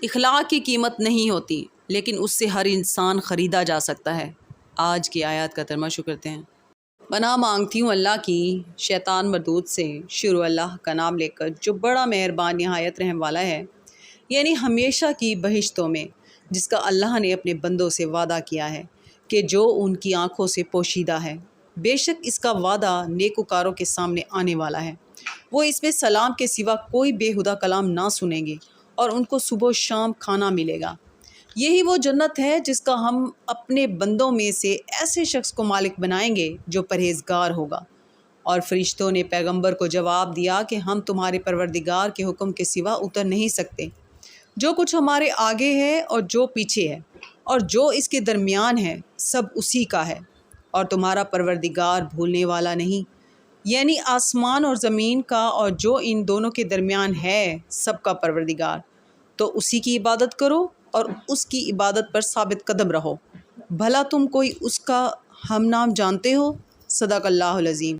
اخلاق کی قیمت نہیں ہوتی، لیکن اس سے ہر انسان خریدا جا سکتا ہے۔ آج کی آیات کا ترجمہ شروع کرتے ہیں۔ پناہ مانگتی ہوں اللہ کی شیطان مردود سے۔ شروع اللہ کا نام لے کر جو بڑا مہربان نہایت رحم والا ہے، یعنی ہمیشہ کی بہشتوں میں جس کا اللہ نے اپنے بندوں سے وعدہ کیا ہے کہ جو ان کی آنکھوں سے پوشیدہ ہے۔ بے شک اس کا وعدہ نیکوکاروں کے سامنے آنے والا ہے۔ وہ اس میں سلام کے سوا کوئی بے ہدہ کلام نہ سنیں گے اور ان کو صبح و شام کھانا ملے گا۔ یہی وہ جنت ہے جس کا ہم اپنے بندوں میں سے ایسے شخص کو مالک بنائیں گے جو پرہیزگار ہوگا۔ اور فرشتوں نے پیغمبر کو جواب دیا کہ ہم تمہارے پروردگار کے حکم کے سوا اتر نہیں سکتے۔ جو کچھ ہمارے آگے ہے اور جو پیچھے ہے اور جو اس کے درمیان ہے، سب اسی کا ہے، اور تمہارا پروردگار بھولنے والا نہیں۔ یعنی آسمان اور زمین کا اور جو ان دونوں کے درمیان ہے، سب کا پروردگار۔ تو اسی کی عبادت کرو اور اس کی عبادت پر ثابت قدم رہو۔ بھلا تم کوئی اس کا ہم نام جانتے ہو؟ صدق اللہ العظیم۔